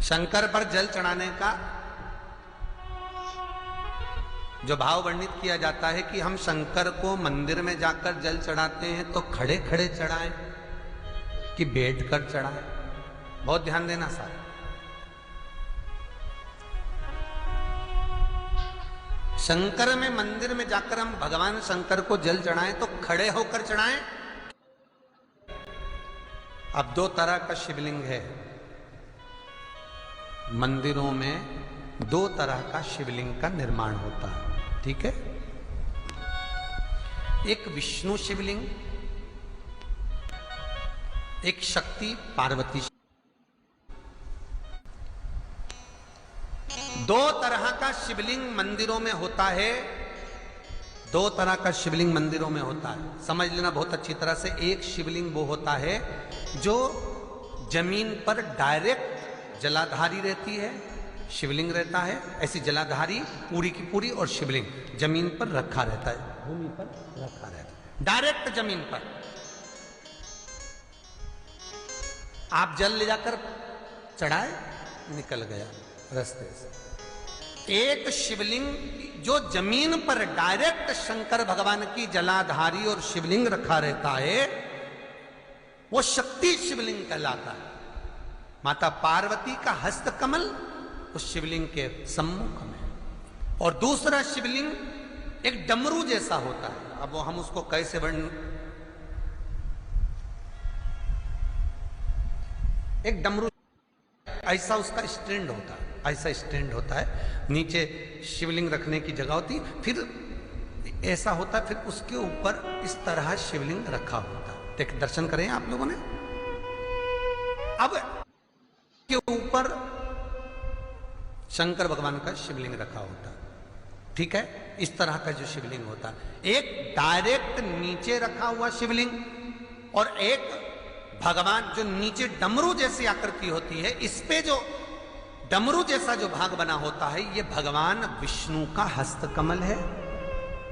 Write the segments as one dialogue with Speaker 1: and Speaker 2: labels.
Speaker 1: शंकर पर जल चढ़ाने का जो भाव वर्णित किया जाता है कि हम शंकर को मंदिर में जाकर जल चढ़ाते हैं तो खड़े खड़े चढ़ाएं कि बैठकर चढ़ाएं। बहुत ध्यान देना साहब। शंकर में मंदिर में जाकर हम भगवान शंकर को जल चढ़ाएं तो खड़े होकर चढ़ाएं। अब दो तरह का शिवलिंग है मंदिरों में, दो तरह का शिवलिंग का निर्माण होता है, ठीक है। एक विष्णु शिवलिंग, एक शक्ति पार्वती। दो तरह का शिवलिंग मंदिरों में होता है, दो तरह का शिवलिंग मंदिरों में होता है, समझ लेना बहुत अच्छी तरह से। एक शिवलिंग वो होता है जो जमीन पर डायरेक्ट जलाधारी रहती है, शिवलिंग रहता है, ऐसी जलाधारी पूरी की पूरी, और शिवलिंग जमीन पर रखा रहता है, भूमि पर रखा रहता है, डायरेक्ट जमीन पर। आप जल ले जाकर चढ़ाए, निकल गया रास्ते से। एक शिवलिंग जो जमीन पर डायरेक्ट शंकर भगवान की जलाधारी और शिवलिंग रखा रहता है, वो शक्ति शिवलिंग कहलाता है। माता पार्वती का हस्त कमल उस शिवलिंग के सम्मुख में। और दूसरा शिवलिंग एक डमरू जैसा होता है। अब वो हम उसको कैसे वर्णन, एक डमरू ऐसा उसका स्टैंड होता है, ऐसा स्टैंड होता है, नीचे शिवलिंग रखने की जगह होती, फिर ऐसा होता है, फिर उसके ऊपर इस तरह शिवलिंग रखा होता है। देख दर्शन करें आप लोगों ने। अब के ऊपर शंकर भगवान का शिवलिंग रखा होता है, ठीक है। इस तरह का जो शिवलिंग होता है, एक डायरेक्ट नीचे रखा हुआ शिवलिंग और एक भगवान जो नीचे डमरू जैसी आकृति होती है, इस पे जो डमरू जैसा जो भाग बना होता है, ये भगवान विष्णु का हस्तकमल है,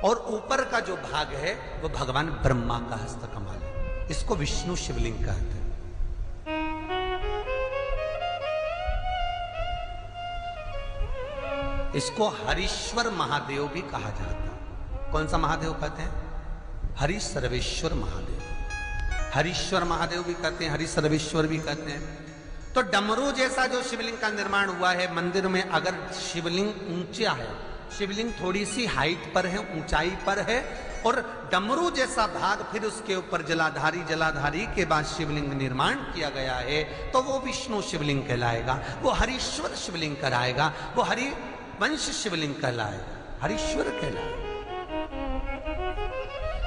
Speaker 1: और ऊपर का जो भाग है वो भगवान ब्रह्मा का हस्तकमल है। इसको विष्णु शिवलिंग कहते हैं। इसको हरीश्वर महादेव भी कहा जाता है। कौन सा महादेव कहते हैं? हरि सर्वेश्वर महादेव। हरीश्वर महादेव भी कहते हैं, हरि सर्वेश्वर भी कहते हैं। तो डमरू जैसा जो शिवलिंग का निर्माण हुआ है मंदिर में, अगर शिवलिंग ऊंचा है, शिवलिंग थोड़ी सी हाइट पर है, ऊंचाई पर है, और डमरू जैसा भाग फिर उसके ऊपर जलाधारी के बाद शिवलिंग निर्माण किया गया है, तो वो विष्णु शिवलिंग कहलाएगा, वो हरीश्वर शिवलिंग कहलाएगा, वो हरि वंश शिवलिंग कहलाएगा, हरीश्वर कहलाएगा।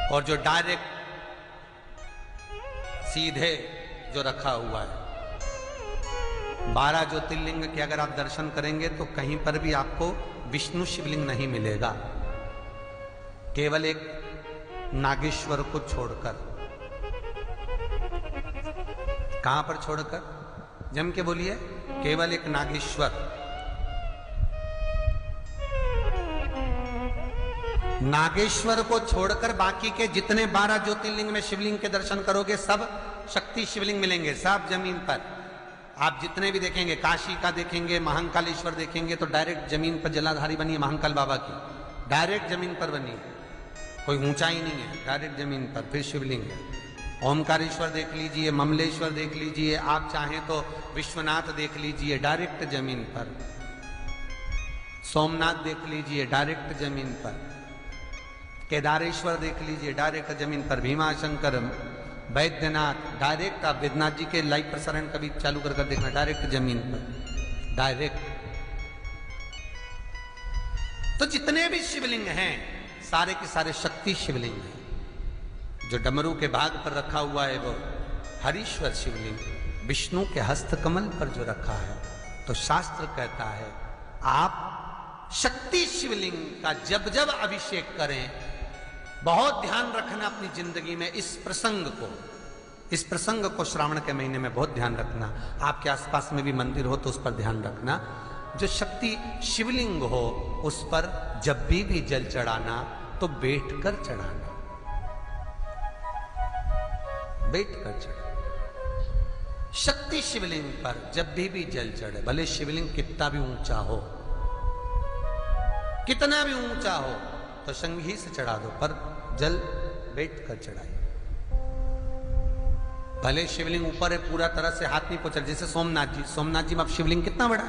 Speaker 1: और जो डायरेक्ट सीधे जो रखा हुआ है, 12 ज्योतिर्लिंग के अगर आप दर्शन करेंगे तो कहीं पर भी आपको विष्णु शिवलिंग नहीं मिलेगा, केवल एक नागेश्वर को छोड़कर। कहां पर छोड़कर? जम के बोलिए। केवल एक नागेश्वर, नागेश्वर को छोड़कर बाकी के जितने 12 ज्योतिर्लिंग में शिवलिंग के दर्शन करोगे सब शक्ति शिवलिंग मिलेंगे, सब जमीन पर। आप जितने भी देखेंगे, काशी का देखेंगे, महाकालेश्वर देखेंगे, तो डायरेक्ट जमीन पर जलाधारी बनी है महाकाल बाबा की, डायरेक्ट जमीन पर बनी है, कोई ऊंचाई नहीं है, डायरेक्ट जमीन पर फिर शिवलिंग है। ओमकारेश्वर देख लीजिए, ममलेश्वर देख लीजिए, आप चाहें तो विश्वनाथ देख लीजिए, डायरेक्ट जमीन पर। सोमनाथ देख लीजिए, डायरेक्ट जमीन पर। केदारेश्वर देख लीजिए, डायरेक्ट जमीन पर। भीमाशंकर, वैद्यनाथ, डायरेक्ट। आप वैद्यनाथ जी के लाइव प्रसारण कभी चालू कर देखना, डायरेक्ट जमीन पर, डायरेक्ट। तो जितने भी शिवलिंग हैं सारे के सारे शक्ति शिवलिंग हैं। जो डमरू के भाग पर रखा हुआ है वो हरीश्वर शिवलिंग, विष्णु के हस्तकमल पर जो रखा है, तो शास्त्र कहता है आप शक्ति शिवलिंग का जब जब अभिषेक करें, बहुत ध्यान रखना अपनी जिंदगी में इस प्रसंग को श्रावण के महीने में बहुत ध्यान रखना। आपके आसपास में भी मंदिर हो तो उस पर ध्यान रखना। जो शक्ति शिवलिंग हो उस पर जब भी जल चढ़ाना तो बैठकर चढ़ाना, बैठकर चढ़ाना। शक्ति शिवलिंग पर जब भी जल चढ़े, भले शिवलिंग कितना भी ऊंचा हो, कितना भी ऊंचा हो, तो संघी से चढ़ा दो, पर जल बैठ कर चढ़ाइए। भले शिवलिंग ऊपर है, पूरा तरह से हाथ नहीं पहुंचा, जैसे सोमनाथ जी में अब शिवलिंग कितना बड़ा,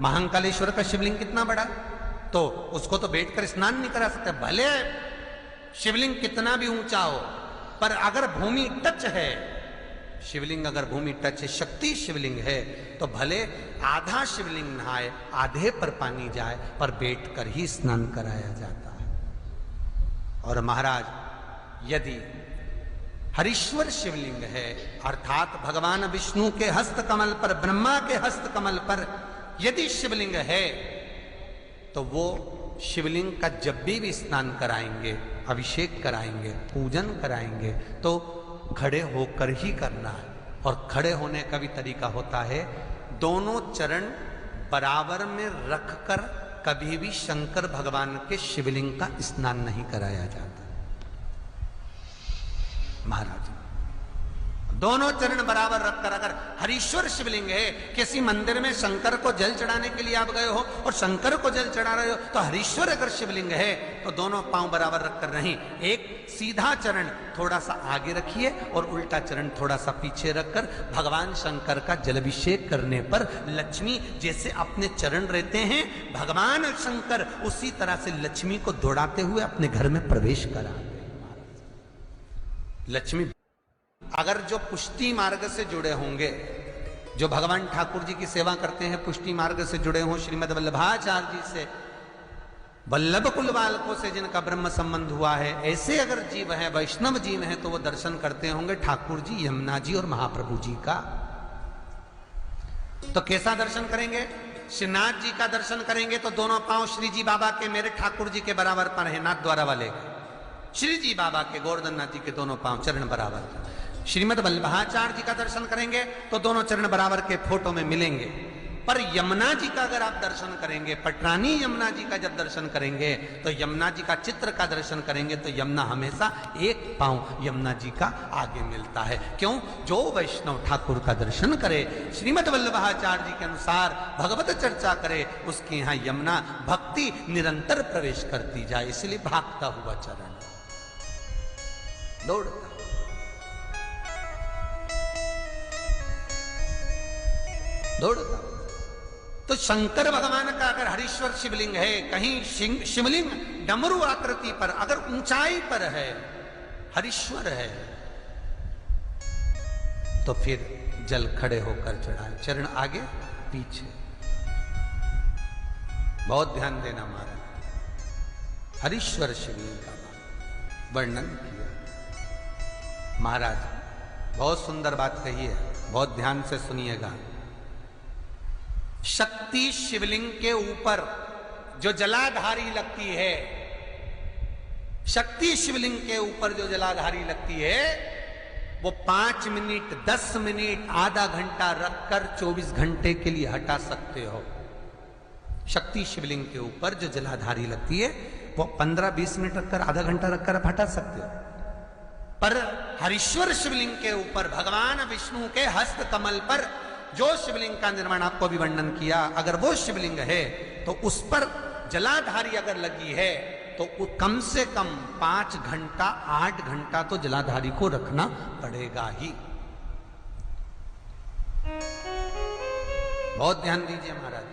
Speaker 1: महाकालेश्वर का शिवलिंग कितना बड़ा, तो उसको तो बैठकर स्नान नहीं करा सकते। भले शिवलिंग कितना भी ऊंचा हो, पर अगर भूमि टच है, शिवलिंग अगर भूमि टच है, शक्ति शिवलिंग है, तो भले आधा शिवलिंग नहाए, आधे पर पानी जाए, पर बैठकर ही स्नान कराया जाता है। और महाराज यदि हरीश्वर शिवलिंग है, अर्थात भगवान विष्णु के हस्त कमल पर, ब्रह्मा के हस्त कमल पर यदि शिवलिंग है, तो वो शिवलिंग का जब भी स्नान कराएंगे, अभिषेक कराएंगे, पूजन कराएंगे, तो खड़े होकर ही करना है। और खड़े होने का भी तरीका होता है, दोनों चरण बराबर में रखकर कभी भी शंकर भगवान के शिवलिंग का स्नान नहीं कराया जाता। महाराज दोनों चरण बराबर रखकर, अगर हरीश्वर शिवलिंग है, किसी मंदिर में शंकर को जल चढ़ाने के लिए आप गए हो और शंकर को जल चढ़ा रहे हो, तो हरीश्वर अगर शिवलिंग है तो दोनों पांव बराबर रखकर नहीं, एक सीधा चरण थोड़ा सा आगे रखिए और उल्टा चरण थोड़ा सा पीछे रखकर भगवान शंकर का जलाभिषेक करने पर लक्ष्मी जैसे अपने चरण रहते हैं, भगवान शंकर उसी तरह से लक्ष्मी को दौड़ाते हुए अपने घर में प्रवेश कराते हैं। लक्ष्मी अगर जो पुष्टि मार्ग से जुड़े होंगे, जो भगवान ठाकुर जी की सेवा करते हैं, पुष्टि मार्ग से जुड़े हों, श्रीमद वल्लभाचार्य जी से, वल्लभ कुल बालकों से जिनका ब्रह्म संबंध हुआ है, ऐसे अगर जीव हैं, वैष्णव जीव हैं, तो वो दर्शन करते होंगे ठाकुर जी, यमुना जी और महाप्रभु जी का। तो कैसा दर्शन करेंगे? श्रीनाथ जी का दर्शन करेंगे तो दोनों पांव श्री जी बाबा के, मेरे ठाकुर जी के बराबर पर है, नाथ द्वारा वाले श्री जी बाबा के, गोवर्धन नाथ जी के दोनों पांव चरण बराबर। श्रीमद वल्लभाचार्य जी का दर्शन करेंगे तो दोनों चरण बराबर के फोटो में मिलेंगे। पर यमुना जी का अगर आप दर्शन करेंगे, पटरानी यमुना जी का जब दर्शन करेंगे, तो यमुना जी का चित्र का दर्शन करेंगे, तो यमुना हमेशा एक पांव यमुना जी का आगे मिलता है। क्यों? जो वैष्णव ठाकुर का दर्शन करे, श्रीमद वल्लभाचार्य जी के अनुसार भगवत चर्चा करे, उसके यहाँ यमुना भक्ति निरंतर प्रवेश करती जाए, इसलिए भागता हुआ चरण, दौड़ता। तो शंकर भगवान का अगर हरीश्वर शिवलिंग है, कहीं शिवलिंग डमरू आकृति पर, अगर ऊंचाई पर है, हरीश्वर है, तो फिर जल खड़े होकर चढ़ाए, चरण आगे पीछे। बहुत ध्यान देना महाराज, हरीश्वर शिवलिंग का वर्णन किया महाराज। बहुत सुंदर बात कही है, बहुत ध्यान से सुनिएगा। शक्ति शिवलिंग के ऊपर जो जलाधारी लगती है, शक्ति शिवलिंग के ऊपर जो जलाधारी लगती है, वो 5 मिनट, 10 मिनट, आधा घंटा रखकर 24 घंटे के लिए हटा सकते हो। शक्ति शिवलिंग के ऊपर जो जलाधारी लगती है, वो 15-20 मिनट रखकर, आधा घंटा रखकर आप हटा सकते हो। पर हरीश्वर शिवलिंग के ऊपर भगवान विष्णु के हस्त कमल पर जो शिवलिंग का निर्माण आपको भी वर्णन किया, अगर वो शिवलिंग है तो उस पर जलाधारी अगर लगी है, तो कम से कम 5 घंटा, 8 घंटा तो जलाधारी को रखना पड़ेगा ही। बहुत ध्यान दीजिए महाराज।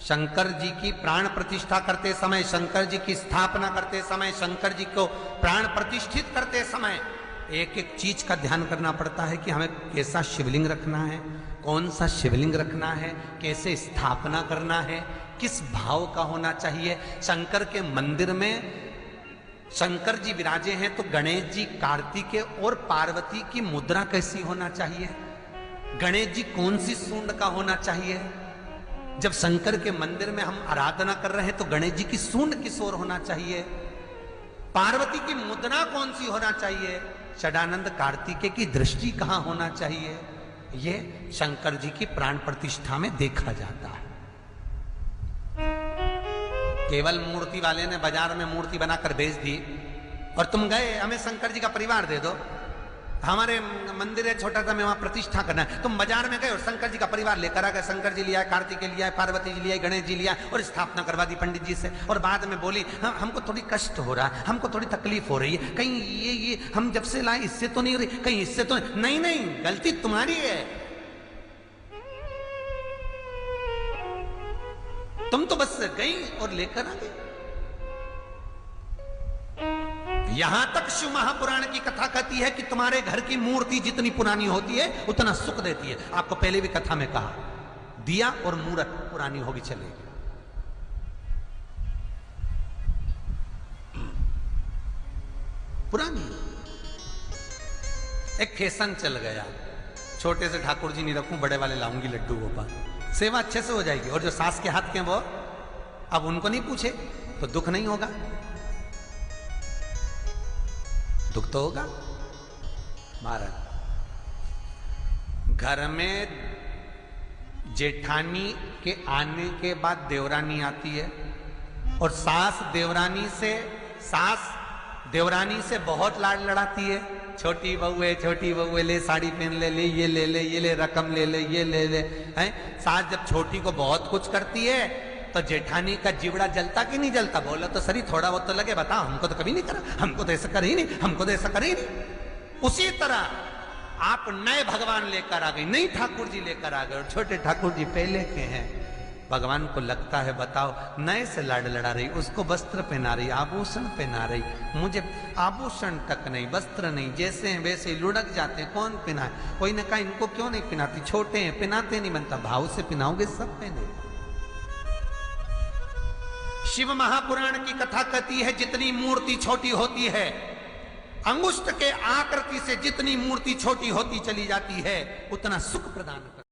Speaker 1: शंकर जी की प्राण प्रतिष्ठा करते समय, शंकर जी की स्थापना करते समय, शंकर जी को प्राण प्रतिष्ठित करते समय एक एक चीज का ध्यान करना पड़ता है कि हमें कैसा शिवलिंग रखना है, कौन सा शिवलिंग रखना है, कैसे स्थापना करना है, किस भाव का होना चाहिए। शंकर के मंदिर में शंकर जी विराजे हैं, तो गणेश जी, कार्तिकेय और पार्वती की मुद्रा कैसी होना चाहिए, गणेश जी कौन सी सूंड का होना चाहिए। जब शंकर के मंदिर में हम आराधना कर रहे हैं तो गणेश जी की सूंड किस ओर होना चाहिए, पार्वती की मुद्रा कौन सी होना चाहिए, षडानंद कार्तिकेय की दृष्टि कहां होना चाहिए, ये शंकर जी की प्राण प्रतिष्ठा में देखा जाता है। केवल मूर्ति वाले ने बाजार में मूर्ति बनाकर बेच दी और तुम गए, हमें शंकर जी का परिवार दे दो, हमारे मंदिर है छोटा सा, मैं वहां प्रतिष्ठा करना है। तुम बाजार में गए और शंकर जी का परिवार लेकर आ गए, शंकर जी लिया, कार्तिकेय लिया, पार्वती जी लिया, गणेश जी लिया और स्थापना करवा दी पंडित जी से। और बाद में बोली हमको थोड़ी कष्ट हो रहा है, हमको थोड़ी तकलीफ हो रही है, कहीं ये हम जब से लाए इससे तो नहीं हो रही, कहीं इससे तो नहीं। नहीं, गलती तुम्हारी है। तुम तो बस गई और लेकर आ गई। यहां तक शिव महापुराण की कथा कहती है कि तुम्हारे घर की मूर्ति जितनी पुरानी होती है उतना सुख देती है। आपको पहले भी कथा में कहा, दिया और मूर्त पुरानी होगी चलेगी। पुरानी एक फैशन चल गया, छोटे से ठाकुर जी नहीं रखूं, बड़े वाले लाऊंगी लड्डू गोपाल, सेवा अच्छे से हो जाएगी। और जो सास के हाथ के वो अब उनको नहीं पूछे तो दुख नहीं होगा, दुख तो होगा। महाराज, घर में जेठानी के आने के बाद देवरानी आती है और सास देवरानी से बहुत लाड लड़ाती है। छोटी बहू है, ले साड़ी पहन ले, ये ले रकम ले, ये ले हैं। सास जब छोटी को बहुत कुछ करती है तो जेठानी का जिवड़ा जलता कि नहीं जलता? बोला तो सही, थोड़ा बहुत तो लगे, बताओ हमको तो कभी नहीं करा, हमको तो ऐसा कर ही नहीं, हमको तो ऐसा कर ही नहीं। उसी तरह आप नए भगवान लेकर आ गए, नई ठाकुर जी लेकर आ गए और छोटे ठाकुर जी पहले के हैं। भगवान को लगता है बताओ नए से लाड लड़ा रही, उसको वस्त्र पहना रही, आभूषण पहना रही, मुझे आभूषण तक नहीं, वस्त्र नहीं, जैसे हैं वैसे ही लुढ़क जाते हैं, कौन पहनाए? कोई ने कहा इनको क्यों नहीं पहनाती, छोटे हैं पहनाते नहीं बनता, भाव से पहनाओगे सब पहने। शिव महापुराण की कथा कहती है जितनी मूर्ति छोटी होती है, अंगुष्ठ के आकृति से जितनी मूर्ति छोटी होती चली जाती है, उतना सुख प्रदान करती है।